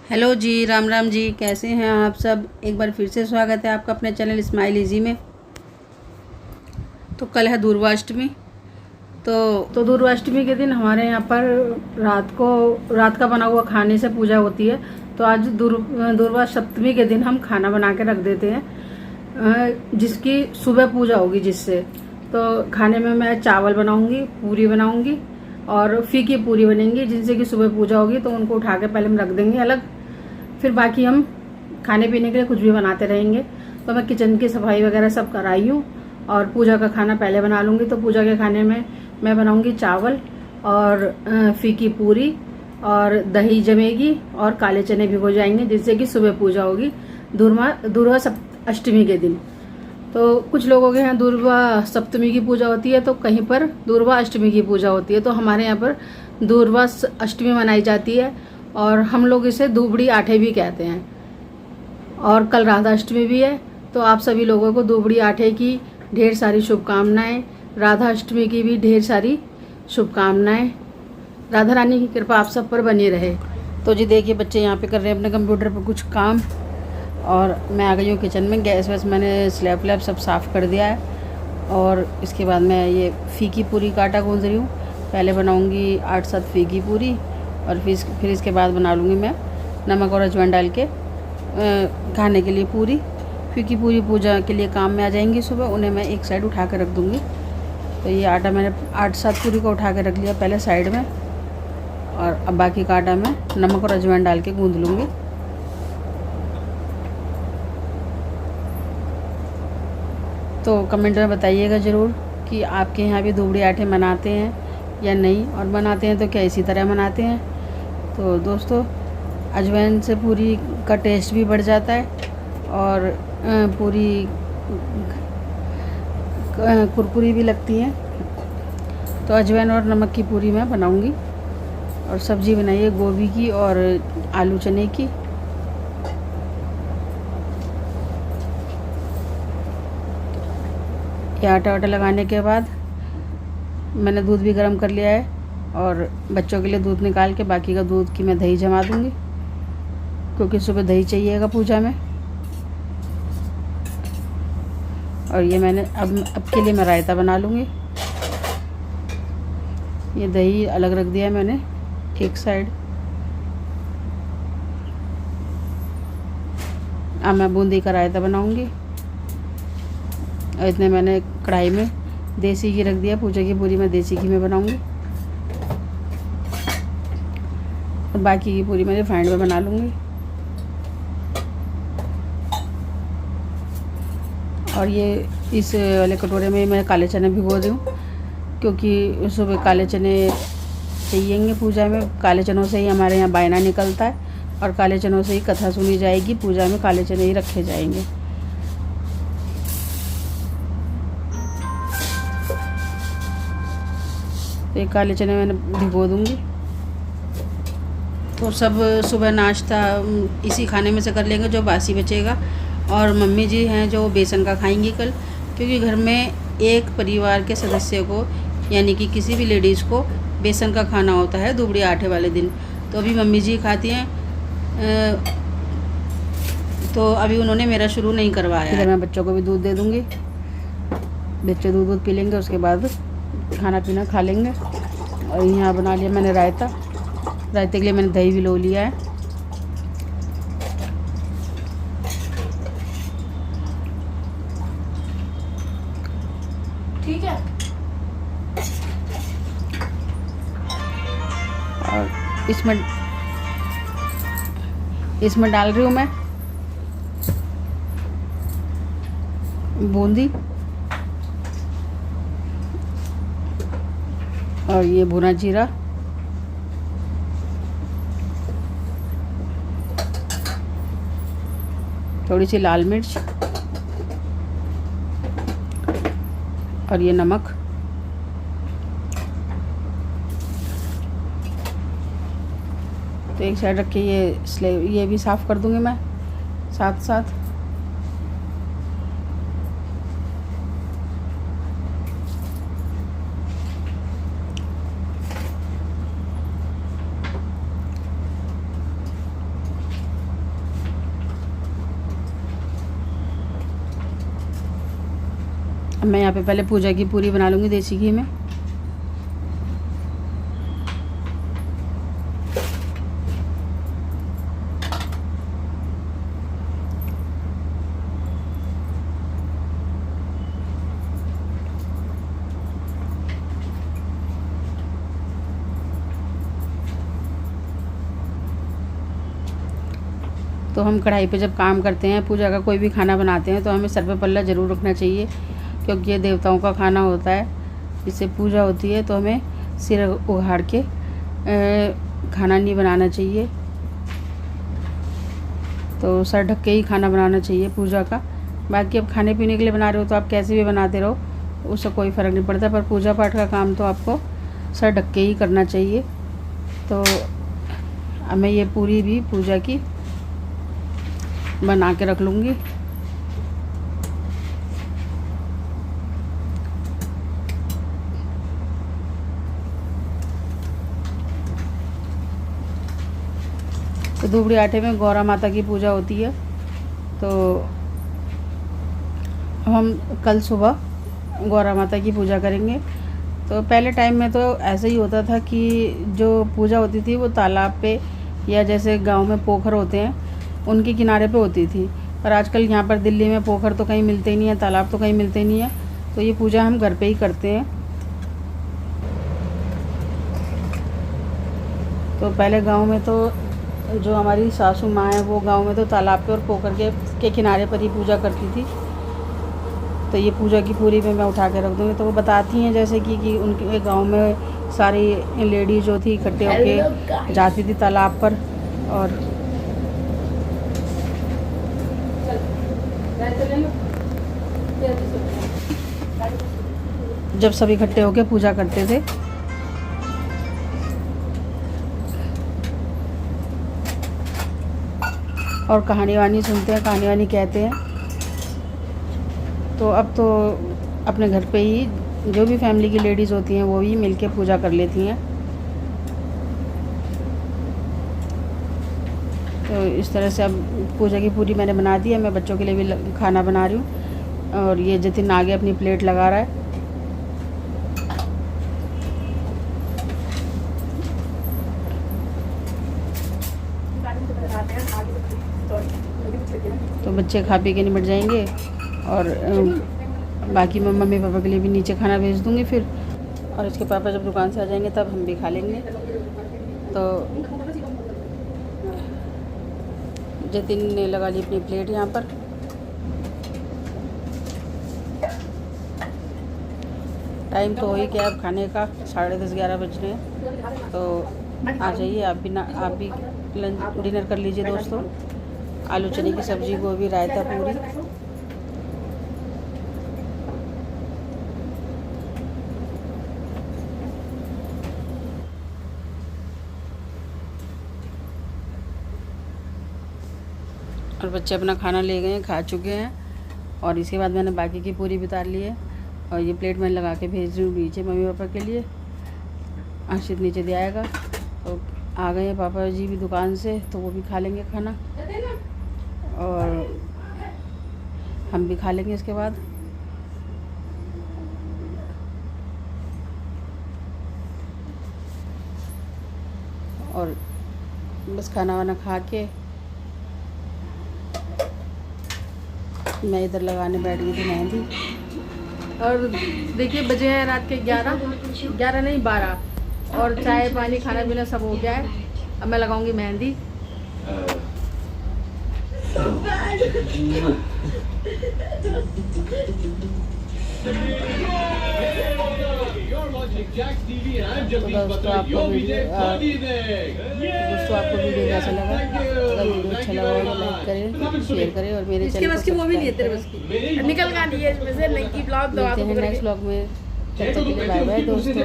Hello जी, राम राम जी। कैसे हैं आप सब? एक बार फिर से स्वागत है आपका अपने चैनल स्माइल इजी में। तो कल है दुर्गाष्टमी। तो दुर्गाष्टमी के दिन हमारे यहाँ पर रात का बना हुआ खाने से पूजा होती है। तो आज दुर्गा सप्तमी के दिन हम खाना बना के रख देते हैं, जिसकी सुबह पूजा होगी जिससे। तो खाने में मैं चावल बनाऊंगी, पूरी बनाऊंगी और फीकी पूरी बनेंगी, जिनसे कि सुबह पूजा होगी। तो उनको उठा के पहले हम रख देंगे अलग, फिर बाकी हम खाने पीने के लिए कुछ भी बनाते रहेंगे। तो मैं किचन की सफाई वगैरह सब कराई हूँ और पूजा का खाना पहले बना लूँगी। तो पूजा के खाने में मैं बनाऊँगी चावल और फीकी पूरी और दही जमेगी और काले चने भिगो जाएंगे, जिससे कि सुबह पूजा होगी दुर्गा अष्टमी के दिन। तो कुछ लोगों के यहाँ दुर्गा सप्तमी की पूजा होती है, तो कहीं पर दुर्गा अष्टमी की पूजा होती है। तो हमारे यहाँ पर दुर्गा अष्टमी मनाई जाती है और हम लोग इसे दुबड़ी आठे भी कहते हैं। और कल राधा अष्टमी भी है, तो आप सभी लोगों को दुबड़ी आठे की ढेर सारी शुभकामनाएं, राधा अष्टमी की भी ढेर सारी शुभकामनाएं। राधा रानी की कृपा आप सब पर बनी रहे। तो जी देखिए, बच्चे यहाँ पे कर रहे हैं अपने कंप्यूटर पर कुछ काम और मैं आ गई हूँ किचन में। गैस वैस मैंने स्लैब सब साफ़ कर दिया है और इसके बाद मैं ये फीकी पूरी का आटा गूंद रही हूँ। पहले बनाऊँगी 8-7 फीकी पूरी और फिर इसके बाद बना लूँगी मैं नमक और अजवाइन डाल के खाने के लिए पूरी। फीकी पूरी पूजा के लिए काम में आ जाएंगी सुबह, उन्हें मैं एक साइड उठा के रख दूँगी। तो ये आटा मैंने 8-7 पूरी को उठा के रख लिया पहले साइड में, और अब बाकी का आटा मैं नमक और अजवाइन डाल के गूँध लूँगी। तो कमेंट में बताइएगा ज़रूर कि आपके यहाँ भी दुबड़ी आठे बनाते हैं या नहीं, और बनाते हैं तो क्या इसी तरह बनाते हैं। तो दोस्तों, अजवाइन से पूरी का टेस्ट भी बढ़ जाता है और पूरी कुरकुरी भी लगती हैं। तो अजवाइन और नमक की पूरी मैं बनाऊंगी। और सब्ज़ी बनाई है गोभी की और आलू चने की। ये आटा वाटा लगाने के बाद मैंने दूध भी गर्म कर लिया है और बच्चों के लिए दूध निकाल के बाकी का दूध की मैं दही जमा दूँगी, क्योंकि सुबह दही चाहिएगा पूजा में। और ये मैंने अब के लिए मैं रायता बना लूँगी। ये दही अलग रख दिया है मैंने एक साइड। अब मैं बूंदी का रायता बनाऊँगी और इतने मैंने कढ़ाई में देसी घी रख दिया। पूजा की पूरी मैं देसी घी में बनाऊँगी और बाकी की पूरी मैं रिफाइंड में बना लूँगी। और ये इस वाले कटोरे में मैं काले चने भिगो रही हूँ, क्योंकि सुबह काले चने चाहिएंगे पूजा में। काले चनों से ही हमारे यहाँ बायना निकलता है और काले चनों से ही कथा सुनी जाएगी। पूजा में काले चने ही रखे जाएंगे। तो ये काले चने मैंने भिगो दूँगी। तो सब सुबह नाश्ता इसी खाने में से कर लेंगे जो बासी बचेगा। और मम्मी जी हैं जो बेसन का खाएंगी कल, क्योंकि घर में एक परिवार के सदस्य को, यानी कि किसी भी लेडीज़ को बेसन का खाना होता है दुबड़ी आठे वाले दिन। तो अभी मम्मी जी खाती हैं, तो अभी उन्होंने मेरा शुरू नहीं करवाया। इधर मैं बच्चों को भी दूध दे दूँगी। बच्चे दूध पी लेंगे, उसके बाद खाना पीना खा लेंगे। और यहाँ बना लिया मैंने रायता। रायते के लिए मैंने दही भी लो लिया है। ठीक है। और इसमें डाल रही हूँ मैं बूंदी और ये भुना जीरा, थोड़ी सी लाल मिर्च और ये नमक। तो एक साइड रख के ये भी साफ़ कर दूंगी मैं साथ साथ। अब मैं यहाँ पे पहले पूजा की पूरी बना लूँगी देसी घी में। तो हम कढ़ाई पे जब काम करते हैं, पूजा का कोई भी खाना बनाते हैं, तो हमें सर पे पल्ला ज़रूर रखना चाहिए, क्योंकि ये देवताओं का खाना होता है, इससे पूजा होती है। तो हमें सिर उघाड़ के खाना नहीं बनाना चाहिए, तो सर ढक के ही खाना बनाना चाहिए पूजा का। बाकी अब खाने पीने के लिए बना रहे हो तो आप कैसे भी बनाते रहो, उससे कोई फ़र्क नहीं पड़ता, पर पूजा पाठ का काम तो आपको सर ढक के ही करना चाहिए। तो अब मैं ये पूरी भी पूजा की बना के रख लूँगी। तो धूबड़ी आटे में गौरा माता की पूजा होती है। तो हम कल सुबह गौरा माता की पूजा करेंगे। तो पहले टाइम में तो ऐसा ही होता था कि जो पूजा होती थी वो तालाब पे या जैसे गांव में पोखर होते हैं उनके किनारे पे होती थी, पर आजकल यहाँ पर दिल्ली में पोखर तो कहीं मिलते ही नहीं है, तालाब तो कहीं मिलते ही नहीं है। तो ये पूजा हम घर पे ही करते हैं। तो पहले गांव में तो जो हमारी सासू माँ है वो गांव में तो तालाब पे और पोखर के किनारे पर ही पूजा करती थी। तो ये पूजा की पूरी में मैं उठा के रख दूँगी। तो वो बताती हैं जैसे कि उनके गांव में सारी लेडीज जो थी इकट्ठे होके जाती थी तालाब पर, और जब सब इकट्ठे होके पूजा करते थे। और कहानी वानी सुनते हैं, कहानी वानी कहते हैं। तो अब तो अपने घर पे ही जो भी फैमिली की लेडीज़ होती हैं वो भी मिलके पूजा कर लेती हैं। तो इस तरह से अब पूजा की पूरी मैंने बना दी है। मैं बच्चों के लिए भी खाना बना रही हूँ, और ये जतिन आगे अपनी प्लेट लगा रहा है। तो बच्चे खा पी के निपट जाएंगे, और बाकी मैं मम्मी पापा के लिए भी नीचे खाना भेज दूँगी फिर, और इसके पापा जब दुकान से आ जाएंगे तब हम भी खा लेंगे। तो जतिन ने लगा ली अपनी प्लेट यहाँ पर। टाइम तो हो ही गया अब खाने का, 10:30-11 बज रहे हैं। तो आ जाइए आप भी लंच डिनर कर लीजिए दोस्तों। आलू चने की सब्ज़ी, गोभी, रायता, पूरी। और बच्चे अपना खाना ले गए हैं, खा चुके हैं। और इसके बाद मैंने बाकी की पूरी भी उतार ली है, और ये प्लेट में लगा के भेज रही हूँ नीचे मम्मी पापा के लिए। आशित नीचे दे आएगा। तो आ गए हैं पापा जी भी दुकान से, तो वो भी खा लेंगे खाना, और हम भी खा लेंगे इसके बाद। और बस खाना वाना खा के मैं इधर लगाने बैठ गई थी मेहंदी। और देखिए बजे हैं रात के 11 नहीं 12, और चाय पानी खाना पीना सब हो गया है। अब मैं लगाऊंगी मेहंदी। दोस्तों आपको वीडियो कैसा लगा? अगर वीडियो अच्छा लगा हो तो लाइक करें, शेयर करें, और मेरे चैनल को सब्सक्राइब करें। नेक्स्ट ब्लॉग में, तब तक के लिए बाय बाय दोस्तों।